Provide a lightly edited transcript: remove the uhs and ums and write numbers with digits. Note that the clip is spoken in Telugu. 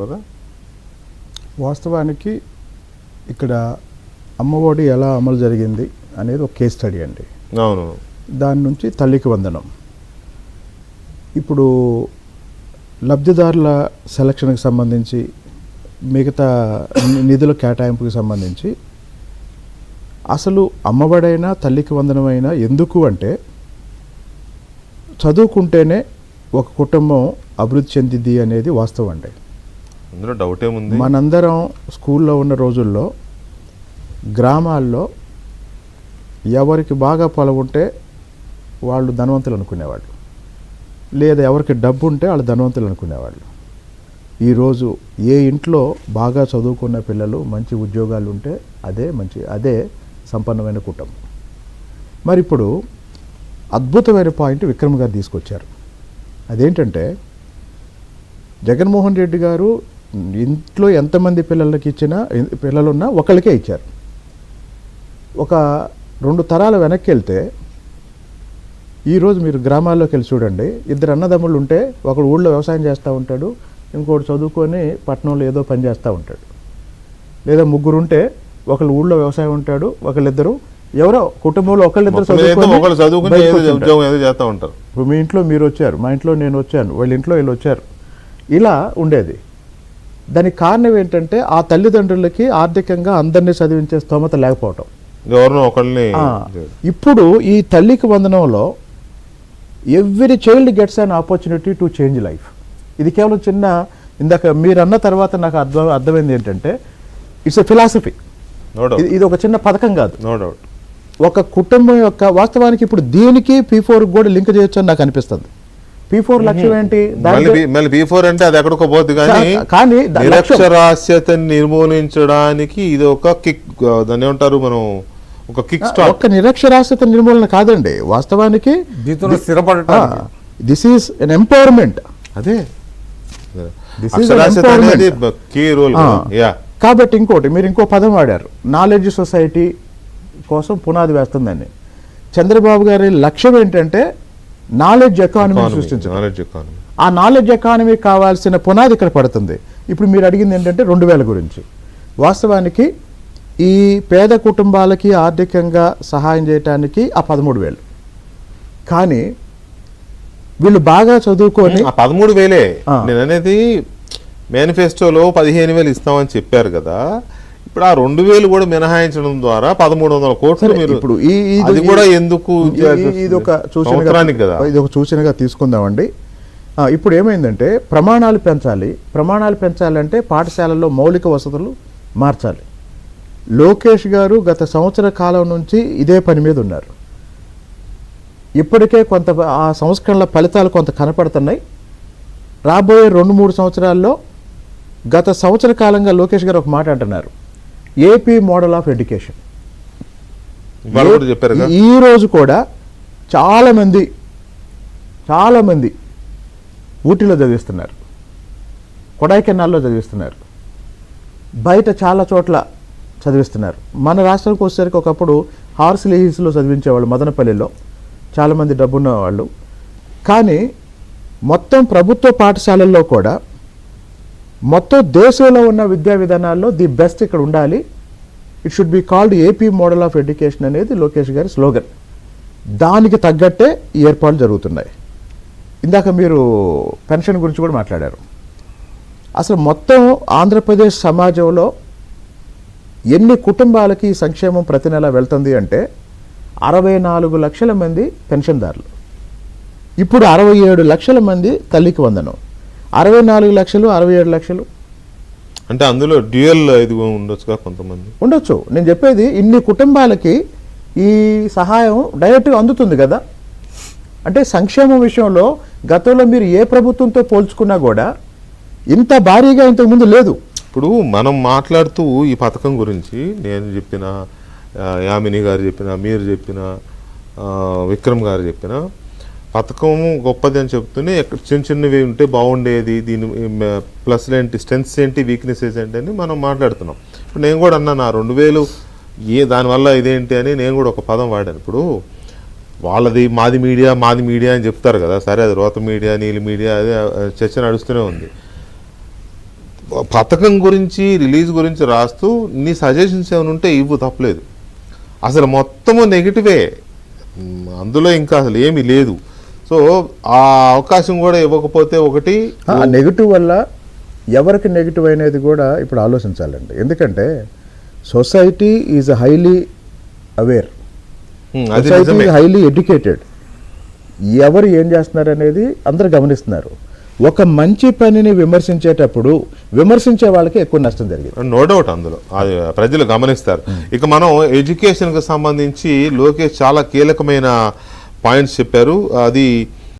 కదా. వాస్తవానికి ఇక్కడ అమ్మఒడి ఎలా అమలు జరిగింది అనేది ఒక కేస్ స్టడీ అండి. అవును. దాని నుంచి తల్లికి వందనం. ఇప్పుడు లబ్ధిదారుల సెలక్షన్కి సంబంధించి మిగతా నిధుల కేటాయింపుకి సంబంధించి అసలు అమ్మఒడైనా తల్లికి వందనమైనా ఎందుకు అంటే చదువుకుంటేనే ఒక కుటుంబం అభివృద్ధి చెందిద్ది అనేది వాస్తవం అండి. అందులో డౌట్ ఏముంది? మనందరం స్కూల్లో ఉన్న రోజుల్లో గ్రామాల్లో ఎవరికి బాగా పొలం ఉంటే వాళ్ళు ధనవంతులు అనుకునేవాళ్ళు, లేదా ఎవరికి డబ్బు ఉంటే వాళ్ళు ధనవంతులు అనుకునేవాళ్ళు. ఈరోజు ఏ ఇంట్లో బాగా చదువుకున్న పిల్లలు మంచి ఉద్యోగాలు ఉంటే అదే సంపన్నమైన కుటుంబం. మరి ఇప్పుడు అద్భుతమైన పాయింట్ విక్రమ్ గారు తీసుకొచ్చారు. అదేంటంటే జగన్మోహన్ రెడ్డి గారు ఇంట్లో ఎంతమంది పిల్లలున్నా ఒకళ్ళకే ఇచ్చారు. ఒక 2 తరాల వెనక్కి వెళ్తే ఈరోజు మీరు గ్రామాల్లోకి వెళ్ళి చూడండి, 2 అన్నదమ్ముళ్ళు ఉంటే ఒకడు ఊళ్ళో వ్యవసాయం చేస్తూ ఉంటాడు, ఇంకోటి చదువుకొని పట్టణంలో ఏదో పని చేస్తూ ఉంటాడు. లేదా 3 ఉంటే ఒకళ్ళు ఊళ్ళో వ్యవసాయం ఉంటాడు, ఒకళ్ళిద్దరు ఎవరో కుటుంబంలో ఒకళ్ళిద్దరు చదువుకొని చేస్తూ ఉంటారు. ఇప్పుడు మీ ఇంట్లో మీరు వచ్చారు, మా ఇంట్లో నేను వచ్చాను, వాళ్ళ ఇంట్లో వీళ్ళు వచ్చారు, ఇలా ఉండేది. దానికి కారణం ఏంటంటే ఆ తల్లిదండ్రులకి ఆర్థికంగా అందరినీ చదివించే స్తోమత లేకపోవటం. ఇప్పుడు ఈ తల్లికి వందనంలో every child gets an opportunity to change life. ఇది కేవలం చిన్న ఇందాక మీరు అన్న తర్వాత నాకు అర్థమైంది ఏంటంటే ఇట్స్ ఎ ఫిలాసఫీ. ఇది ఒక చిన్న పథకం కాదు. No doubt. ఒక కుటుంబం యొక్క వాస్తవానికి ఇప్పుడు దీనికి P4 కూడా లింక్ చేయొచ్చు అని నాకు అనిపిస్తుంది. P4 లక్ష్యం ఏంటి? P4 అంటే అది ఎక్కడికో పోద్ది, కానీ నిరక్షరాస్యతని నిర్మూలించడానికి ఇది ఒక కిక్, దాన్ని ఏమంటారు మనం, ఒక కిక్ స్టార్ట్. ఒక్క నిరక్షరాస్యత నిర్మూలన కాదండి, వాస్తవానికి దిస్ ఈస్ ఎన్ ఎంపవర్మెంట్. అదే కీ రోల్. కాబట్టి ఇంకోటి మీరు ఇంకో పదం వాడారు, నాలెడ్జ్ సొసైటీ కోసం పునాది వేస్తుందని. చంద్రబాబు గారి లక్ష్యం ఏంటంటే నాలెడ్జ్ ఎకానమీ సృష్టించడం. ఆ నాలెడ్జ్ ఎకానమీ కావాల్సిన పునాది ఇక్కడ పడుతుంది. ఇప్పుడు మీరు అడిగింది ఏంటంటే 2000 గురించి. వాస్తవానికి ఈ పేద కుటుంబాలకి ఆర్థికంగా సహాయం చేయడానికి ఆ 13,000, కానీ వీళ్ళు బాగా చదువుకొని 13,000 నేను అనేది మేనిఫెస్టోలో 15,000 ఇస్తామని చెప్పారు కదా. ఇప్పుడు ఆ 2,000 కూడా మినహాయించడం ద్వారా 1,300 కోట్లు మీరు ఇప్పుడు అది కూడా ఎందుకు? ఇది ఒక సూచనగా తీసుకుందామండి. ఇప్పుడు ఏమైందంటే ప్రమాణాలు పెంచాలంటే పాఠశాలల్లో మౌలిక వసతులు మార్చాలి. లోకేష్ గారు గత సంవత్సర కాలం నుంచి ఇదే పని మీద ఉన్నారు. ఇప్పటికే కొంత ఆ సంస్కరణల ఫలితాలు కొంత కనపడుతున్నాయి. రాబోయే 2-3 సంవత్సరాల్లో గత సంవత్సర కాలంగా లోకేష్ గారు ఒక మాట అంటున్నారు, ఏపీ మోడల్ ఆఫ్ ఎడ్యుకేషన్. ఈ రోజు కూడా చాలా మంది ఊటీలో చదివిస్తున్నారు, కొడైకెనాల్లో చదివిస్తున్నారు, బయట చాలా చోట్ల చదివిస్తున్నారు. మన రాష్ట్రానికి వచ్చేసరికి ఒకప్పుడు హార్స్లీ హిల్స్లో చదివించేవాళ్ళు, మదనపల్లిలో చాలామంది డబ్బున్న వాళ్ళు. కానీ మొత్తం ప్రభుత్వ పాఠశాలల్లో కూడా మొత్తం దేశంలో ఉన్న విద్యా విధానాల్లో ది బెస్ట్ ఇక్కడ ఉండాలి. It should be called AP model of education అనేది లోకేష్ గారి స్లోగన్. దానికి తగ్గట్టే ఈ ఏర్పాట్లు జరుగుతున్నాయి. ఇందాక మీరు పెన్షన్ గురించి కూడా మాట్లాడారు. అసలు మొత్తం ఆంధ్రప్రదేశ్ సమాజంలో ఎన్ని కుటుంబాలకి ఈ సంక్షేమం ప్రతి నెల వెళ్తుంది అంటే 64 లక్షల మంది పెన్షన్దారులు, ఇప్పుడు 67 లక్షల మంది తల్లికి వందనం. 64 లక్షలు 67 లక్షలు అంటే అందులో డ్యూయల్ ఇది ఉండొచ్చుగా, కొంతమంది ఉండొచ్చు. నేను చెప్పేది ఇన్ని కుటుంబాలకి ఈ సహాయం డైరెక్ట్గా అందుతుంది కదా. అంటే సంక్షేమం విషయంలో గతంలో మీరు ఏ ప్రభుత్వంతో పోల్చుకున్నా కూడా ఇంత భారీగా ఇంతకుముందు లేదు. ఇప్పుడు మనం మాట్లాడుతూ ఈ పథకం గురించి నేను చెప్పిన, యామిని గారు చెప్పిన, మీరు చెప్పిన, విక్రమ్ గారు చెప్పిన పథకం గొప్పది అని చెప్తూనే చిన్నవి ఉంటే బాగుండేది, దీని ప్లస్లు ఏంటి, స్ట్రెంగ్స్ ఏంటి, వీక్నెసెస్ ఏంటి అని మనం మాట్లాడుతున్నాం. ఇప్పుడు నేను కూడా అన్నా, నా 2,000 దానివల్ల ఇదేంటి అని నేను కూడా ఒక పదం వాడాను. ఇప్పుడు వాళ్ళది మాది మీడియా అని చెప్తారు కదా, సరే అది రోత మీడియా, నీలి మీడియా, అదే చర్చ నడుస్తూనే ఉంది. పథకం గురించి రిలీజ్ గురించి రాస్తూ నీ సజెషన్స్ ఏమైనా ఉంటే ఇవ్వు, తప్పలేదు. అసలు మొత్తము నెగిటివే, అందులో ఇంకా అసలు ఏమీ లేదు. సో ఆ అవకాశం కూడా ఇవ్వకపోతే ఒకటి నెగిటివ్ వల్ల ఎవరికి నెగిటివ్ అనేది కూడా ఇప్పుడు ఆలోచించాలండి. ఎందుకంటే సొసైటీ ఈజ్ హైలీ అవేర్, అది సొసైటీ నిజమే. Highly educated. ఎవరు ఏం చేస్తున్నారు అనేది అందరు గమనిస్తున్నారు. ఒక మంచి పనిని విమర్శించేటప్పుడు విమర్శించే వాళ్ళకి ఎక్కువ నష్టం జరిగింది, నో డౌట్. అందులో అది ప్రజలు గమనిస్తారు. ఇక మనం ఎడ్యుకేషన్కి సంబంధించి లోకేష్ చాలా కీలకమైన పాయింట్స్ చెప్పారు. అది